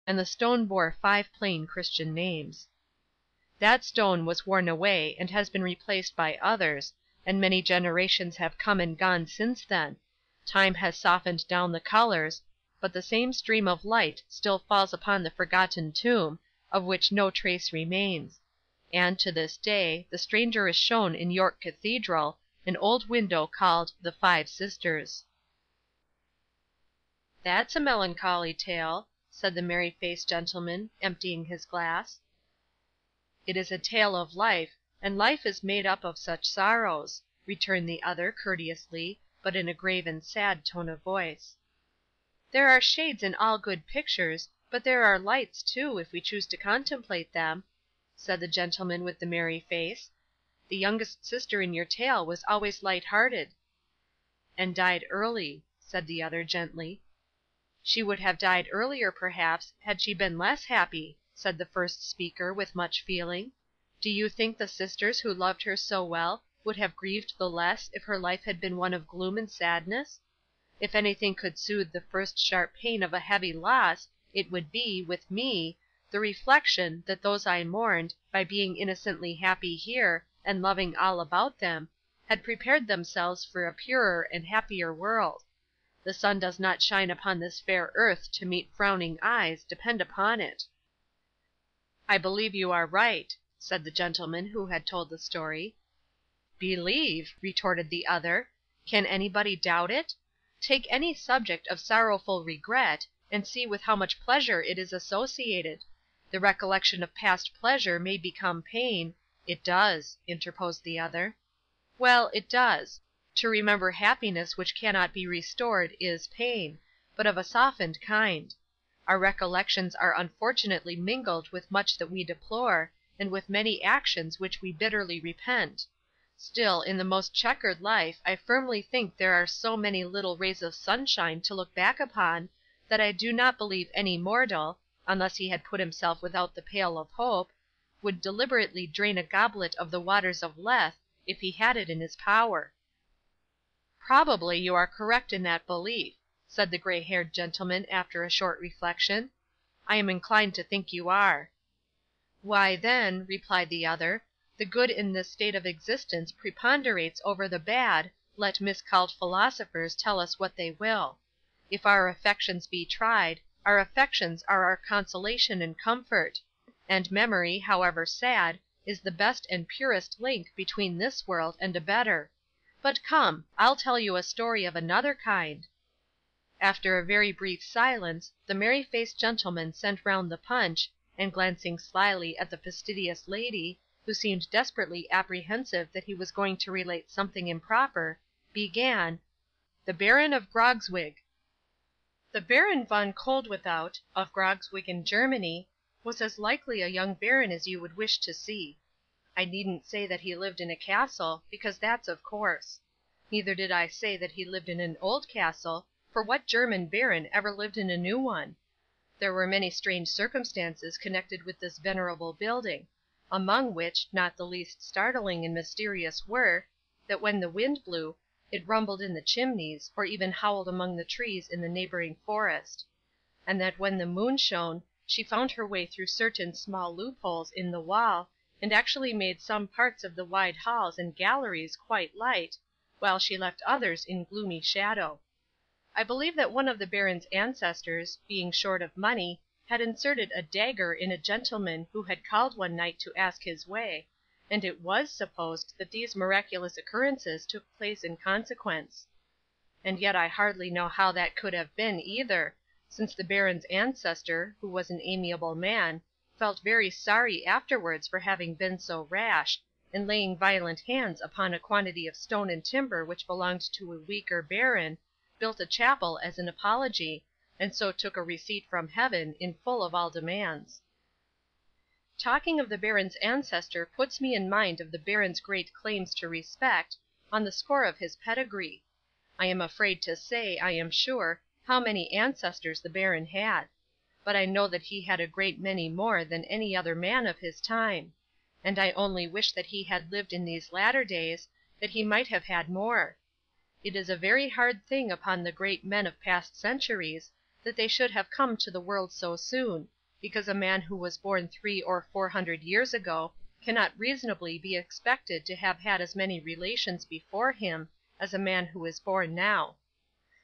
and the stone bore 5 plain Christian names. That stone was worn away and has been replaced by others, and many generations have come and gone since then. Time has softened down the colors, but the same stream of light still falls upon the forgotten tomb, of which no trace remains; and, to this day, the stranger is shown in York Cathedral, an old window called the 5 Sisters. "That's a melancholy tale," said the merry-faced gentleman, emptying his glass. "It is a tale of life, and life is made up of such sorrows," returned the other, courteously, but in a grave and sad tone of voice. "There are shades in all good pictures, but there are lights, too, if we choose to contemplate them," said the gentleman with the merry face. "The youngest sister in your tale was always light-hearted." "And died early," said the other, gently. "She would have died earlier, perhaps, had she been less happy," said the first speaker, with much feeling. "Do you think the sisters who loved her so well would have grieved the less if her life had been one of gloom and sadness? If anything could soothe the first sharp pain of a heavy loss, it would be, with me, the reflection that those I mourned, by being innocently happy here, and loving all about them, had prepared themselves for a purer and happier world. The sun does not shine upon this fair earth to meet frowning eyes, depend upon it." "I believe you are right," said the gentleman who had told the story. "Believe!" retorted the other. "Can anybody doubt it? Take any subject of sorrowful regret, and see with how much pleasure it is associated. The recollection of past pleasure may become pain—" "It does," interposed the other. "Well, it does. To remember happiness which cannot be restored is pain, but of a softened kind. Our recollections are unfortunately mingled with much that we deplore, and with many actions which we bitterly repent. Still, in the most checkered life I firmly think there are so many little rays of sunshine to look back upon, that I do not believe any mortal, unless he had put himself without the pale of hope, would deliberately drain a goblet of the waters of Lethe, if he had it in his power." "Probably you are correct in that belief," said the gray-haired gentleman after a short reflection. "I am inclined to think you are." "Why, then," replied the other, "the good in this state of existence preponderates over the bad, let miscalled philosophers tell us what they will. If our affections be tried, our affections are our consolation and comfort; and memory, however sad, is the best and purest link between this world and a better. But come, I'll tell you a story of another kind." After a very brief silence, the merry-faced gentleman sent round the punch, and glancing slyly at the fastidious lady, who seemed desperately apprehensive that he was going to relate something improper, began, "The Baron of Grogzwig." The Baron von Koeldwethout, of Grogzwig in Germany, was as likely a young baron as you would wish to see. I needn't say that he lived in a castle, because that's of course. Neither did I say that he lived in an old castle, for what German baron ever lived in a new one? There were many strange circumstances connected with this venerable building, among which not the least startling and mysterious were, that when the wind blew, it rumbled in the chimneys, or even howled among the trees in the neighboring forest; and that when the moon shone, she found her way through certain small loopholes in the wall, and actually made some parts of the wide halls and galleries quite light, while she left others in gloomy shadow. I believe that one of the baron's ancestors, being short of money, had inserted a dagger in a gentleman who had called one night to ask his way, and it was supposed that these miraculous occurrences took place in consequence. And yet I hardly know how that could have been either, since the baron's ancestor, who was an amiable man, felt very sorry afterwards for having been so rash, and laying violent hands upon a quantity of stone and timber which belonged to a weaker baron, built a chapel as an apology, and so took a receipt from heaven, in full of all demands. Talking of the baron's ancestor puts me in mind of the baron's great claims to respect, on the score of his pedigree. I am afraid to say, I am sure, how many ancestors the baron had; but I know that he had a great many more than any other man of his time; and I only wish that he had lived in these latter days, that he might have had more. It is a very hard thing upon the great men of past centuries, that they should have come to the world so soon, because a man who was born 300 or 400 years ago cannot reasonably be expected to have had as many relations before him as a man who is born now.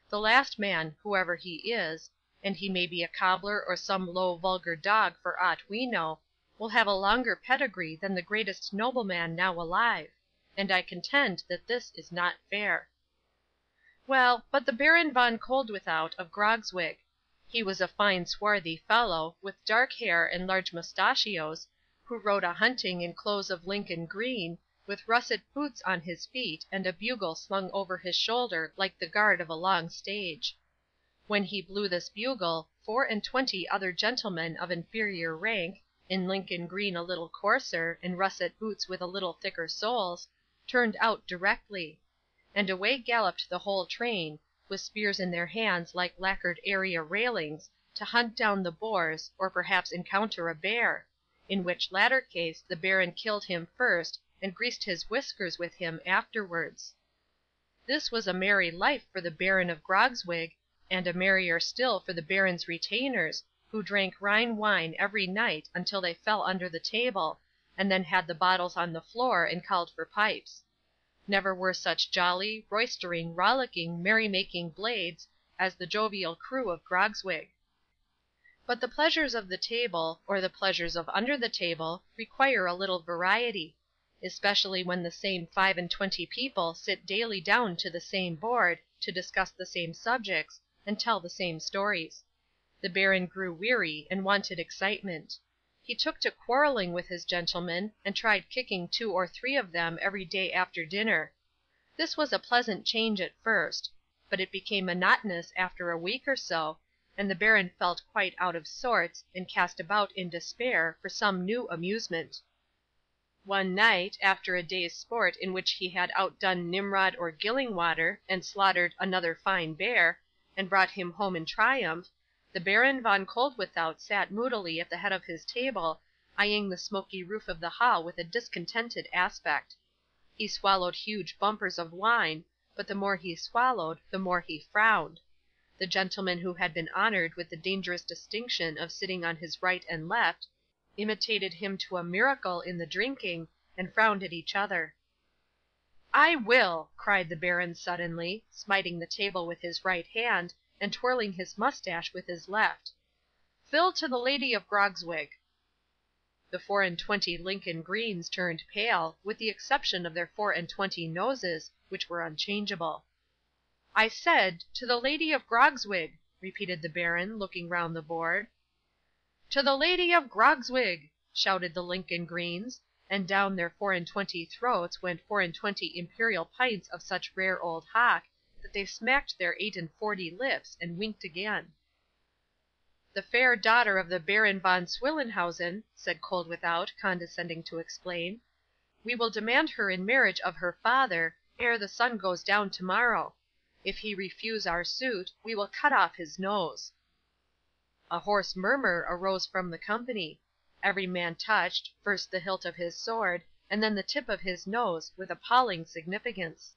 The last man, whoever he is, and he may be a cobbler or some low vulgar dog for aught we know, will have a longer pedigree than the greatest nobleman now alive, and I contend that this is not fair. Well, but the Baron Von Koeldwethout of Grogzwig. He was a fine swarthy fellow, with dark hair and large mustachios, who rode a-hunting in clothes of Lincoln green, with russet boots on his feet and a bugle slung over his shoulder like the guard of a long stage. When he blew this bugle, 24 other gentlemen of inferior rank, in Lincoln green a little coarser, and russet boots with a little thicker soles, turned out directly; and away galloped the whole train, with spears in their hands like lacquered area railings, to hunt down the boars, or perhaps encounter a bear, in which latter case the Baron killed him first, and greased his whiskers with him afterwards. This was a merry life for the Baron of Grogzwig, and a merrier still for the Baron's retainers, who drank Rhine wine every night until they fell under the table, and then had the bottles on the floor and called for pipes. Never were such jolly, roystering, rollicking, merry-making blades as the jovial crew of Grogzwig. But the pleasures of the table, or the pleasures of under the table, require a little variety, especially when the same 25 people sit daily down to the same board, to discuss the same subjects, and tell the same stories. The Baron grew weary, and wanted excitement. He took to quarrelling with his gentlemen, and tried kicking 2 or 3 of them every day after dinner. This was a pleasant change at first, but it became monotonous after a week or so, and the Baron felt quite out of sorts, and cast about in despair for some new amusement. One night, after a day's sport in which he had outdone Nimrod or Gillingwater, and slaughtered another fine bear, and brought him home in triumph, the Baron Von Koeldwethout sat moodily at the head of his table, eyeing the smoky roof of the hall with a discontented aspect. He swallowed huge bumpers of wine, but the more he swallowed, the more he frowned. The gentlemen who had been honored with the dangerous distinction of sitting on his right and left, imitated him to a miracle in the drinking, and frowned at each other. "I will!" cried the Baron suddenly, smiting the table with his right hand, and twirling his mustache with his left. "Fill to the Lady of Grogzwig." The 24 Lincoln greens turned pale, with the exception of their 24 noses, which were unchangeable. "I said, to the Lady of Grogzwig," repeated the Baron, looking round the board. "To the Lady of Grogzwig!" shouted the Lincoln greens, and down their 24 throats went 24 imperial pints of such rare old hock, that they smacked their 48 lips, and winked again. "The fair daughter of the Baron Von Swillenhausen," said Koeldwethout, condescending to explain. "We will demand her in marriage of her father, ere the sun goes down tomorrow. If he refuse our suit, we will cut off his nose." A hoarse murmur arose from the company. Every man touched, first the hilt of his sword, and then the tip of his nose, with appalling significance.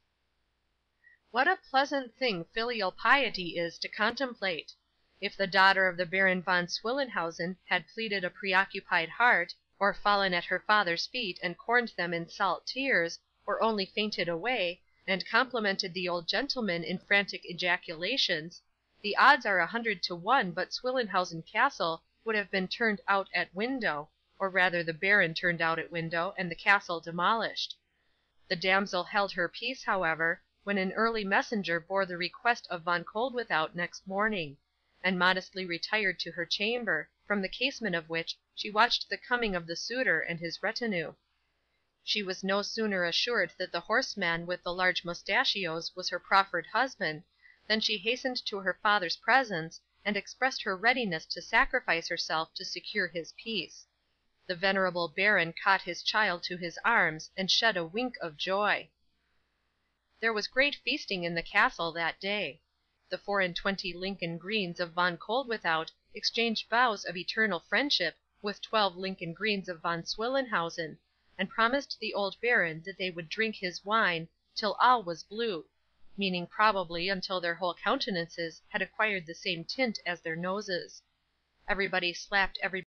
What a pleasant thing filial piety is to contemplate! If the daughter of the Baron Von Swillenhausen had pleaded a preoccupied heart, or fallen at her father's feet and corned them in salt tears, or only fainted away, and complimented the old gentleman in frantic ejaculations, the odds are 100 to 1 but Swillenhausen Castle would have been turned out at window, or rather the Baron turned out at window, and the castle demolished. The damsel held her peace, however, when an early messenger bore the request of Von Koeldwethout next morning, and modestly retired to her chamber, from the casement of which she watched the coming of the suitor and his retinue. She was no sooner assured that the horseman with the large mustachios was her proffered husband, than she hastened to her father's presence, and expressed her readiness to sacrifice herself to secure his peace. The venerable Baron caught his child to his arms, and shed a wink of joy. There was great feasting in the castle that day. The 24 Lincoln greens of Von Koeldwethout exchanged vows of eternal friendship with 12 Lincoln greens of Von Swillenhausen, and promised the old Baron that they would drink his wine "till all was blue," meaning probably until their whole countenances had acquired the same tint as their noses. Everybody slapped everybody